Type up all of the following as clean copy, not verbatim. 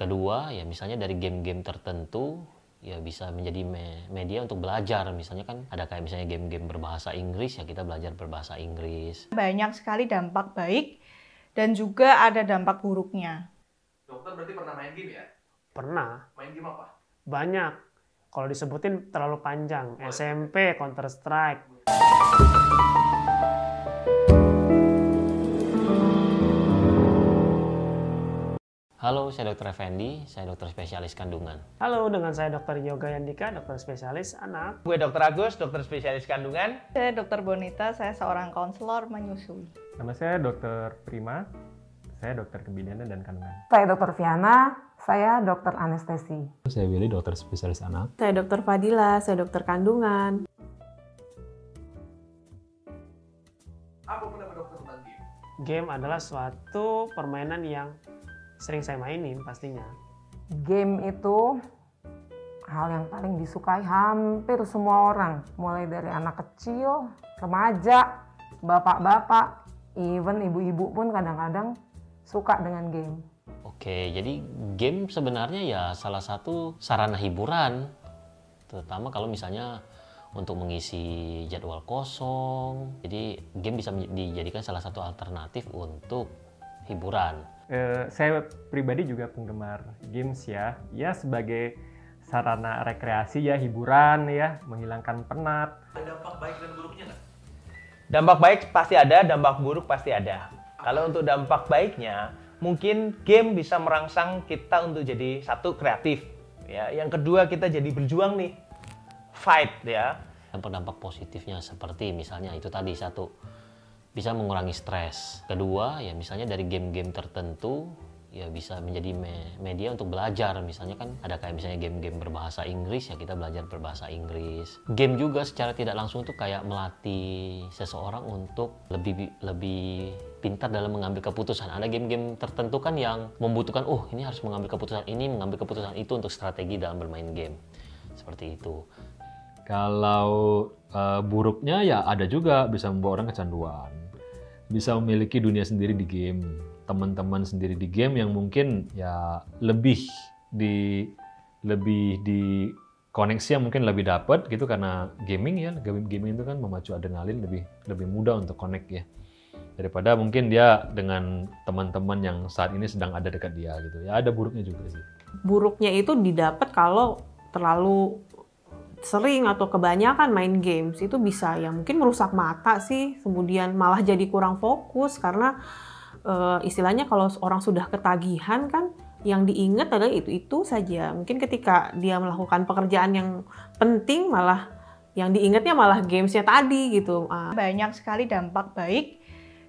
Kedua, ya misalnya dari game-game tertentu, ya bisa menjadi media untuk belajar. Misalnya kan ada kayak misalnya game-game berbahasa Inggris, ya kita belajar berbahasa Inggris. Banyak sekali dampak baik dan juga ada dampak buruknya. Dokter berarti pernah main game ya? Pernah. Main game apa? Banyak. Kalau disebutin terlalu panjang. SMP, Counter Strike. Halo, saya Dr. Effendi, saya dokter spesialis kandungan. Halo, dengan saya Dr. Yoga Yandika, dokter spesialis anak. Gue Dr. Agus, dokter spesialis kandungan. Saya Dr. Bonita, saya seorang konselor menyusui. Nama saya Dr. Prima, saya dokter kebidanan dan kandungan. Saya Dr. Viana, saya dokter anestesi. Saya Willy, dokter spesialis anak. Saya Dr. Fadila, saya dokter kandungan. Apa pendapat dokter tentang game? Game adalah suatu permainan yang sering saya mainin pastinya. Game itu hal yang paling disukai hampir semua orang, mulai dari anak kecil, remaja, bapak-bapak, even ibu-ibu pun kadang-kadang suka dengan game. Oke, jadi game sebenarnya ya salah satu sarana hiburan, terutama kalau misalnya untuk mengisi jadwal kosong. Jadi game bisa dijadikan salah satu alternatif untuk hiburan. Saya pribadi juga penggemar games ya sebagai sarana rekreasi ya, hiburan ya, menghilangkan penat. Ada dampak baik dan buruknya nggak? Dampak baik pasti ada, dampak buruk pasti ada. Kalau untuk dampak baiknya, mungkin game bisa merangsang kita untuk jadi satu kreatif. Ya, yang kedua kita jadi berjuang nih, fight ya. Dampak positifnya seperti misalnya itu tadi satu, bisa mengurangi stres. Kedua, ya misalnya dari game-game tertentu, ya bisa menjadi media untuk belajar. Misalnya kan ada kayak misalnya game-game berbahasa Inggris, ya kita belajar berbahasa Inggris. Game juga secara tidak langsung tuh kayak melatih seseorang untuk lebih pintar dalam mengambil keputusan. Ada game-game tertentu kan yang membutuhkan, ini harus mengambil keputusan ini, mengambil keputusan itu untuk strategi dalam bermain game. Seperti itu. Kalau buruknya ya ada juga, bisa membawa orang kecanduan. Bisa memiliki dunia sendiri di game, teman-teman sendiri di game yang mungkin ya lebih di koneksi yang mungkin lebih dapat gitu, karena gaming itu kan memacu adrenalin, lebih mudah untuk connect ya, daripada mungkin dia dengan teman-teman yang saat ini sedang ada dekat dia gitu. Ya ada buruknya juga sih. Buruknya itu didapat kalau terlalu sering atau kebanyakan main games, itu bisa ya mungkin merusak mata sih, kemudian malah jadi kurang fokus karena istilahnya kalau orang sudah ketagihan kan yang diingat adalah itu saja. Mungkin ketika dia melakukan pekerjaan yang penting malah yang diingatnya malah gamesnya tadi gitu. Banyak sekali dampak baik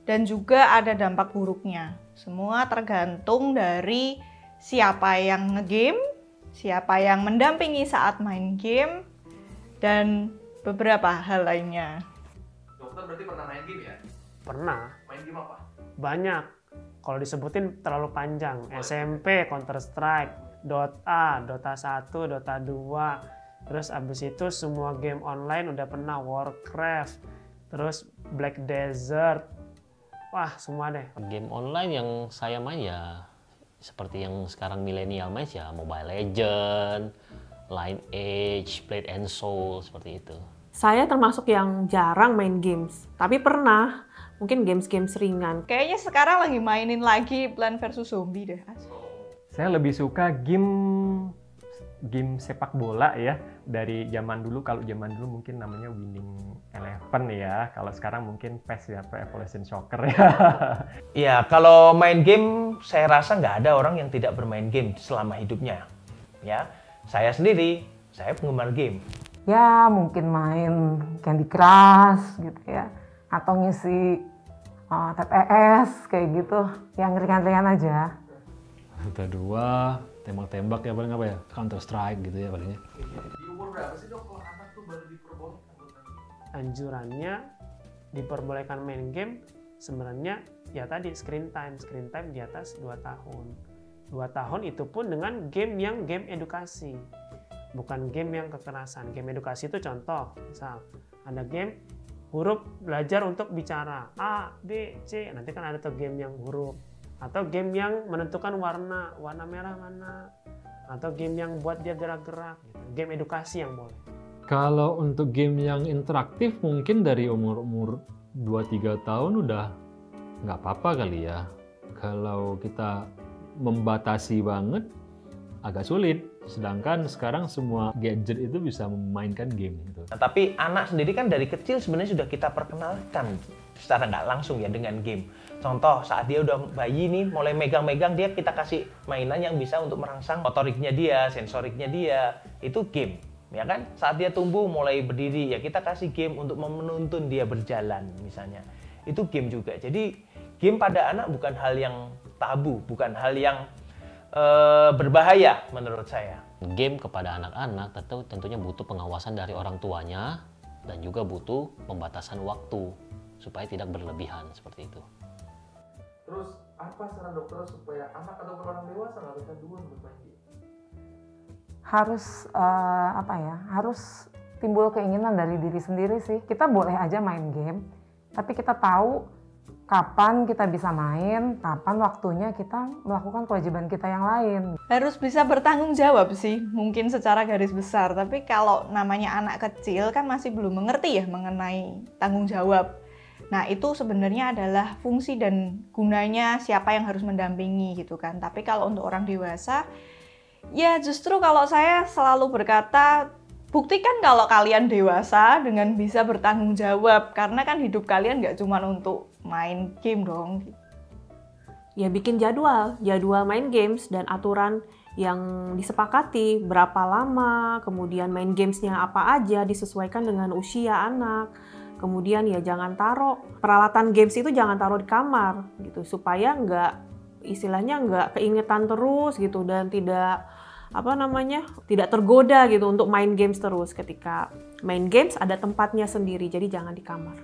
dan juga ada dampak buruknya. Semua tergantung dari siapa yang ngegame, siapa yang mendampingi saat main game, dan beberapa hal lainnya. Dokter berarti pernah main game ya? Pernah. Main game apa? Banyak. Kalau disebutin terlalu panjang. SMP, Counter Strike, Dota 1, Dota 2. Terus abis itu semua game online udah pernah, Warcraft, terus Black Desert. Wah, semua deh. Game online yang saya main ya seperti yang sekarang milenial main ya, Mobile Legends, Lineage, Blade and Soul, seperti itu. Saya termasuk yang jarang main games, tapi pernah mungkin games-games ringan. Kayaknya sekarang lagi mainin lagi Plants vs Zombie deh. Saya lebih suka game sepak bola ya, dari zaman dulu. Kalau zaman dulu mungkin namanya Winning Eleven ya, kalau sekarang mungkin PES ya, Pro Evolution Soccer ya. Iya, kalau main game saya rasa nggak ada orang yang tidak bermain game selama hidupnya. Ya, saya sendiri, saya penggemar game. Ya mungkin main Candy Crush gitu ya, atau ngisi TPS kayak gitu, yang ringan-ringan aja. Dota 2, tembak-tembak ya paling apa ya, Counter Strike gitu ya palingnya. Di umur berapa sih dok kalau anak tuh baru diperbolehkan buat main game? Anjurannya diperbolehkan main game sebenarnya ya tadi screen time di atas 2 tahun. 2 tahun itu pun dengan game yang game edukasi, bukan game yang kekerasan. Game edukasi itu contoh, misal ada game huruf belajar untuk bicara A, B, C, nanti kan ada tuh game yang huruf atau game yang menentukan warna merah mana, atau game yang buat dia gerak-gerak gitu. Game edukasi yang boleh. Kalau untuk game yang interaktif mungkin dari umur 2-3 tahun udah nggak apa-apa kali ya. Kalau kita membatasi banget agak sulit. Sedangkan sekarang semua gadget itu bisa memainkan game gitu. Nah, tapi anak sendiri kan dari kecil sebenarnya sudah kita perkenalkan secara nggak langsung ya dengan game. Contoh saat dia udah bayi nih mulai megang-megang dia, kita kasih mainan yang bisa untuk merangsang motoriknya dia, sensoriknya dia, itu game. Ya kan? Saat dia tumbuh mulai berdiri ya kita kasih game untuk menuntun dia berjalan misalnya. Itu game juga. Jadi game pada anak bukan hal yang tabu, bukan hal yang berbahaya menurut saya. Game kepada anak-anak tentunya butuh pengawasan dari orang tuanya dan juga butuh pembatasan waktu supaya tidak berlebihan seperti itu. Terus apa saran dokter supaya anak ataupun orang dewasa nggak kecanduan bermain game? Harus timbul keinginan dari diri sendiri sih. Kita boleh aja main game, tapi kita tahu kapan kita bisa main, kapan waktunya kita melakukan kewajiban kita yang lain. Harus bisa bertanggung jawab sih, mungkin secara garis besar. Tapi kalau namanya anak kecil kan masih belum mengerti ya mengenai tanggung jawab. Nah itu sebenarnya adalah fungsi dan gunanya siapa yang harus mendampingi gitu kan. Tapi kalau untuk orang dewasa, ya justru kalau saya selalu berkata, buktikan kalau kalian dewasa dengan bisa bertanggung jawab. Karena kan hidup kalian nggak cuma untuk main game dong. Ya bikin jadwal main games dan aturan yang disepakati, berapa lama, kemudian main gamesnya apa aja, disesuaikan dengan usia anak. Kemudian ya jangan taruh peralatan games itu jangan taruh di kamar gitu supaya nggak keingetan terus gitu dan tidak tergoda gitu untuk main games terus. Ketika main games ada tempatnya sendiri, jadi jangan di kamar.